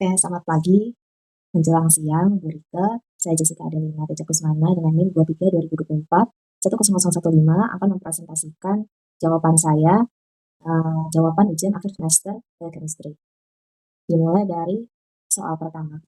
Oke, selamat pagi menjelang siang, Bu Rika. Saya Jessica Adelina Teja Kusmana dengan NIM 23 2024 10015 akan mempresentasikan jawaban saya, jawaban ujian akhir semester Chemistry. Dimulai dari soal pertama.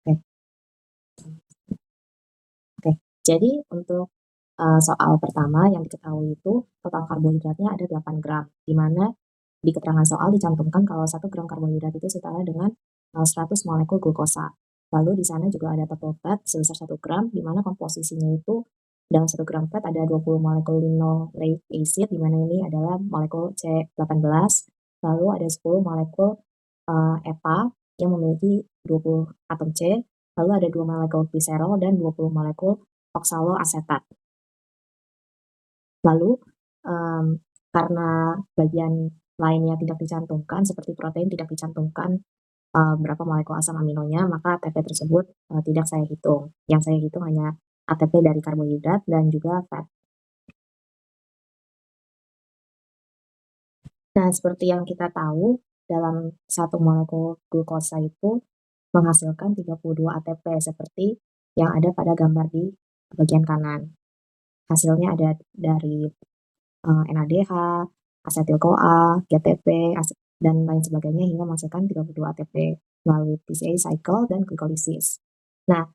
Oke, oke. Jadi untuk soal pertama yang diketahui itu total karbohidratnya ada 8 gram, di mana di keterangan soal dicantumkan kalau 1 gram karbohidrat itu setara dengan 100 molekul glukosa. Lalu di sana juga ada total fat sebesar 1 gram, di mana komposisinya itu dalam 1 gram fat ada 20 molekul linoleic acid, di mana ini adalah molekul C18, lalu ada 10 molekul EPA yang memiliki 20 atom C, lalu ada 2 molekul gliserol dan 20 molekul oksaloasetat. Lalu, karena bagian lainnya tidak dicantumkan, seperti protein tidak dicantumkan, berapa molekul asam aminonya, maka ATP tersebut, tidak saya hitung. Yang saya hitung hanya ATP dari karbohidrat dan juga fat. Nah, seperti yang kita tahu, dalam 1 molekul glukosa itu menghasilkan 32 ATP seperti yang ada pada gambar di bagian kanan. Hasilnya ada dari NADH, asetil-CoA, GTP, dan lain sebagainya hingga menghasilkan 32 ATP melalui PCA cycle dan glycolysis. Nah,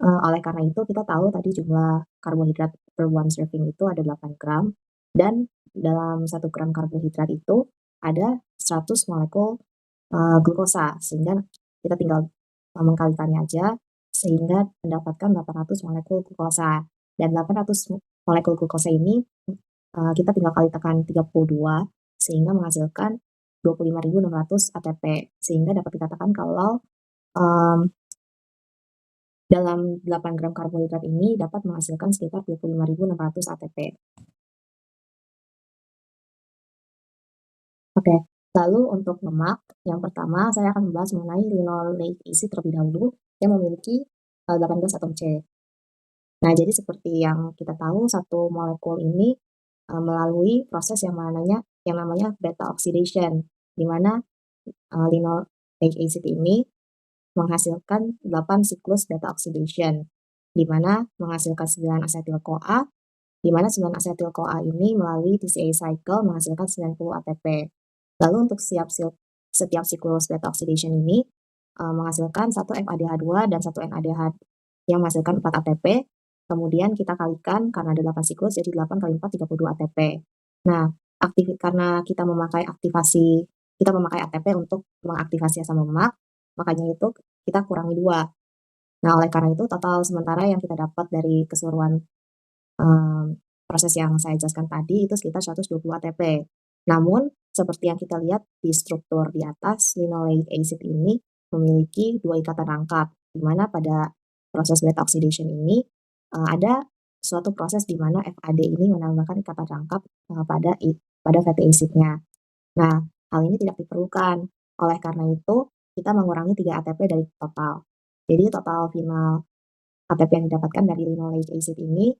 oleh karena itu kita tahu tadi jumlah karbohidrat per one serving itu ada 8 gram dan dalam 1 gram karbohidrat itu ada 100 molekul glukosa, sehingga kita tinggal mengkalikannya aja sehingga mendapatkan 800 molekul glukosa. Dan 800 molekul glukosa ini kita tinggal kali tekan 32 sehingga menghasilkan 25.600 ATP, sehingga dapat dikatakan kalau dalam 8 gram karbohidrat ini dapat menghasilkan sekitar 25.600 ATP. Oke, lalu untuk lemak, yang pertama saya akan membahas mengenai linoleic acid terlebih dahulu yang memiliki 18 atom C. Nah, jadi seperti yang kita tahu, satu molekul ini melalui proses yang namanya beta oxidation, di mana linoleic acid ini menghasilkan 8 siklus beta oxidation, di mana menghasilkan 9 asetil-CoA, di mana 9 asetil-CoA ini melalui TCA cycle menghasilkan 90 ATP. Lalu untuk setiap siklus beta oxidation ini menghasilkan 1 FADH2 dan 1 NADH yang menghasilkan 4 ATP. Kemudian kita kalikan karena ada 8 siklus, jadi 8 kali 4 32 ATP. Nah, karena kita memakai ATP untuk mengaktifasi asam lemak, makanya itu kita kurangi 2. Nah, oleh karena itu total sementara yang kita dapat dari keseluruhan proses yang saya jelaskan tadi itu sekitar 120 ATP. Namun, seperti yang kita lihat di struktur di atas, linoleic acid ini memiliki 2 ikatan rangkap, di mana pada proses beta oxidation ini ada suatu proses di mana FAD ini menambahkan ikatan rangkap pada fatty acid-nya. Nah, hal ini tidak diperlukan. Oleh karena itu, kita mengurangi 3 ATP dari total. Jadi total final ATP yang didapatkan dari linoleic acid ini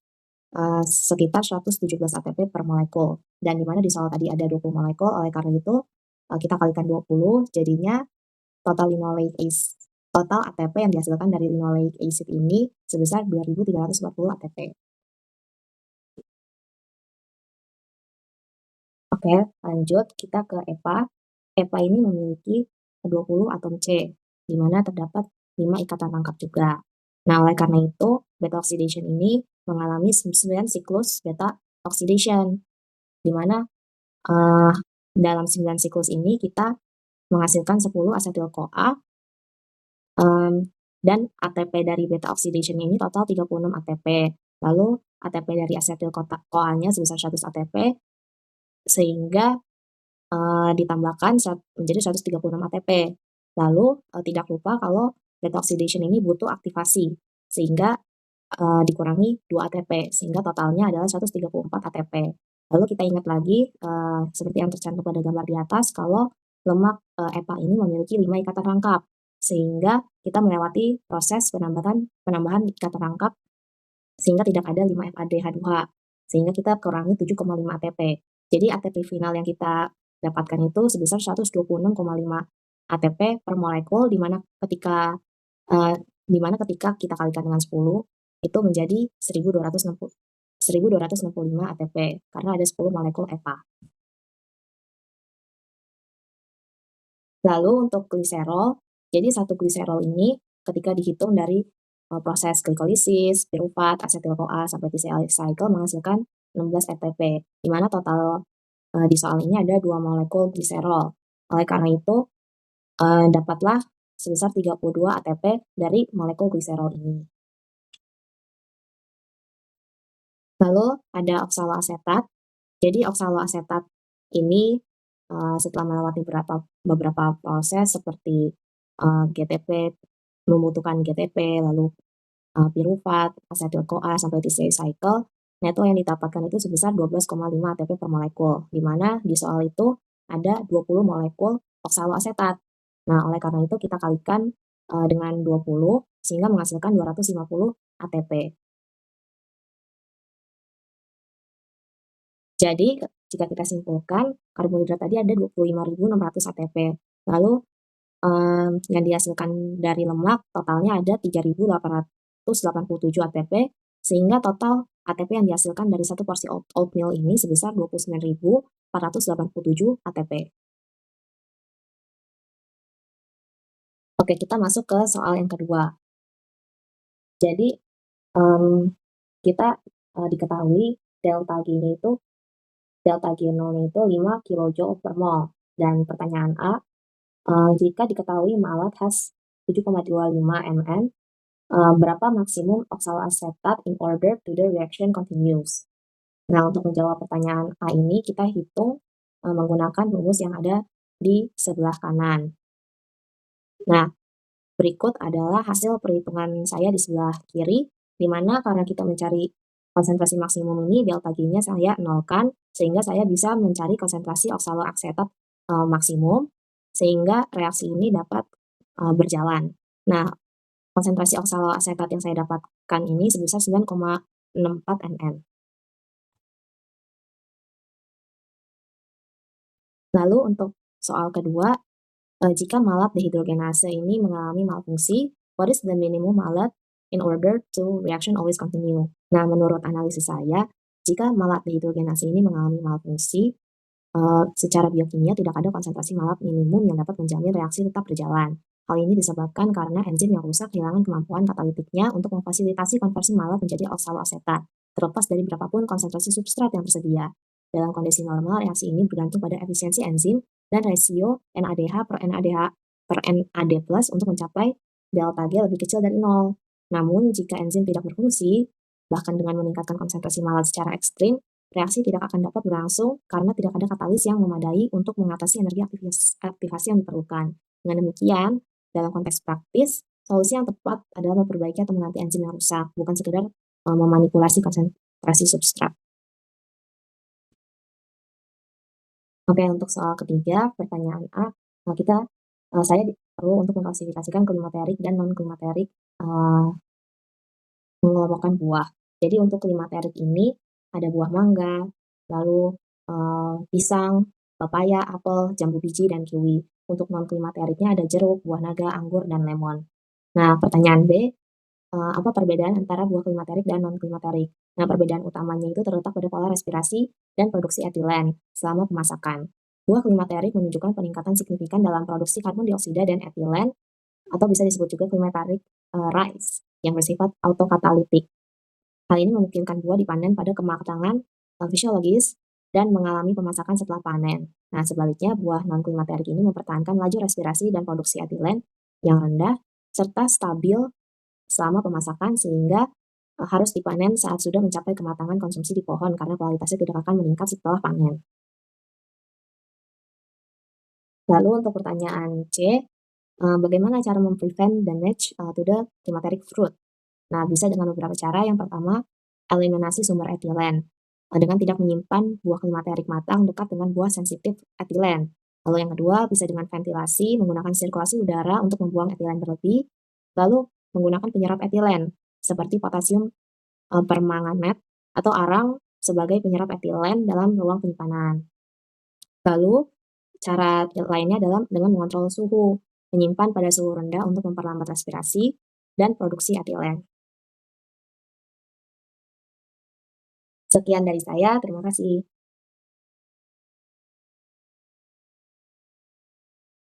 sekitar 117 ATP per molekul. Dan di mana di soal tadi ada 20 molekul, oleh karena itu kita kalikan 20, jadinya total ATP yang dihasilkan dari linoleic acid ini sebesar 2.340 ATP. Oke, lanjut kita ke EPA. EPA ini memiliki 20 atom C, di mana terdapat 5 ikatan rangkap juga. Nah, oleh karena itu, beta oxidation ini mengalami 9 siklus beta oxidation, di mana dalam 9 siklus ini kita menghasilkan 10 asetil-CoA, dan ATP dari beta oxidation ini total 36 ATP. Lalu ATP dari asetil-CoA-nya sebesar 100 ATP, sehingga ditambahkan menjadi 136 ATP. Lalu tidak lupa kalau beta oxidation ini butuh aktivasi, sehingga dikurangi 2 ATP, sehingga totalnya adalah 134 ATP. Lalu kita ingat lagi seperti yang tercantum pada gambar di atas, kalau lemak EPA ini memiliki 5 ikatan rangkap, sehingga kita melewati proses penambahan ikatan rangkap sehingga tidak ada 5 FADH2, sehingga kita kurangi 7,5 ATP. Jadi ATP final yang kita dapatkan itu sebesar 126,5 ATP per molekul, di mana ketika kita kalikan dengan 10 itu menjadi 1265 ATP karena ada 10 molekul EPA. Lalu untuk gliserol, jadi satu gliserol ini ketika dihitung dari proses glikolisis, pirufat, asetil-CoA sampai TCA cycle menghasilkan 16 ATP, di mana total di soal ini ada 2 molekul gliserol. Oleh karena itu, dapatlah sebesar 32 ATP dari molekul gliserol ini. Lalu ada oksaloasetat. Jadi oksaloasetat ini setelah melewati beberapa proses seperti GTP, membutuhkan GTP, lalu pirufat, asetil-CoA sampai TCA cycle, netto yang didapatkan itu sebesar 12,5 ATP per molekul, di mana di soal itu ada 20 molekul oksaloasetat. Nah, oleh karena itu kita kalikan dengan 20 sehingga menghasilkan 250 ATP. Jadi, jika kita simpulkan, karbohidrat tadi ada 25.600 ATP. Lalu, yang dihasilkan dari lemak totalnya ada 3.887 ATP, sehingga total ATP yang dihasilkan dari satu porsi oatmeal ini sebesar 29.487 ATP. Oke, kita masuk ke soal yang kedua. Jadi, kita diketahui delta G-nya itu delta G0-nya itu 5 kJ per mol. Dan pertanyaan A, jika diketahui malat has 7,25 mN, berapa maksimum oksaloasetat in order to the reaction continues? Nah, untuk menjawab pertanyaan A ini, kita hitung menggunakan rumus yang ada di sebelah kanan. Nah, berikut adalah hasil perhitungan saya di sebelah kiri, di mana karena kita mencari konsentrasi maksimum ini, delta G-nya saya nolkan, sehingga saya bisa mencari konsentrasi oksaloasetat maksimum, sehingga reaksi ini dapat berjalan. Nah, konsentrasi oksaloasetat yang saya dapatkan ini sebesar 9,64 mN. Lalu untuk soal kedua, jika malat dehidrogenase ini mengalami malfungsi, what is the minimum malat in order to reaction always continue? Nah, menurut analisis saya, jika malat dehidrogenase ini mengalami malfungsi, secara biokimia tidak ada konsentrasi malat minimum yang dapat menjamin reaksi tetap berjalan. Hal ini disebabkan karena enzim yang rusak kehilangan kemampuan katalitiknya untuk memfasilitasi konversi malat menjadi oksaloasetat, terlepas dari berapapun konsentrasi substrat yang tersedia. Dalam kondisi normal, reaksi ini bergantung pada efisiensi enzim dan rasio NADH per NAD+ untuk mencapai delta G lebih kecil dari 0. Namun, jika enzim tidak berfungsi, bahkan dengan meningkatkan konsentrasi malat secara ekstrim, reaksi tidak akan dapat berlangsung karena tidak ada katalis yang memadai untuk mengatasi energi aktivasi yang diperlukan. Dengan demikian, dalam konteks praktis, solusi yang tepat adalah memperbaiki atau mengganti enzim yang rusak, bukan sekedar memanipulasi konsentrasi substrat. Oke, untuk soal ketiga, pertanyaan A, saya perlu untuk mengklasifikasikan klimaterik dan non-klimaterik mengelompokkan buah. Jadi untuk klimaterik ini ada buah mangga, lalu pisang, pepaya, apel, jambu biji, dan kiwi. Untuk non-klimateriknya ada jeruk, buah naga, anggur, dan lemon. Nah, pertanyaan B, apa perbedaan antara buah klimaterik dan non-klimaterik? Nah, perbedaan utamanya itu terletak pada pola respirasi dan produksi etilen selama pemasakan. Buah klimaterik menunjukkan peningkatan signifikan dalam produksi karbon dioksida dan etilen, atau bisa disebut juga klimaterik rise, yang bersifat autokatalitik. Hal ini memungkinkan buah dipanen pada kematangan fisiologis dan mengalami pemasakan setelah panen. Nah, sebaliknya, buah non-klimaterik ini mempertahankan laju respirasi dan produksi etilen yang rendah, serta stabil selama pemasakan, sehingga harus dipanen saat sudah mencapai kematangan konsumsi di pohon karena kualitasnya tidak akan meningkat setelah panen. Lalu untuk pertanyaan C, bagaimana cara memprevent damage to the climateric fruit? Nah, bisa dengan beberapa cara. Yang pertama, eliminasi sumber etilen dengan tidak menyimpan buah klimaterik matang dekat dengan buah sensitif etilen. Lalu yang kedua, bisa dengan ventilasi, menggunakan sirkulasi udara untuk membuang etilen berlebih. Lalu menggunakan penyerap etilen seperti potasium permanganat atau arang sebagai penyerap etilen dalam ruang penyimpanan. Lalu, cara lainnya adalah dengan mengontrol suhu, menyimpan pada suhu rendah untuk memperlambat respirasi dan produksi etilen. Sekian dari saya, terima kasih.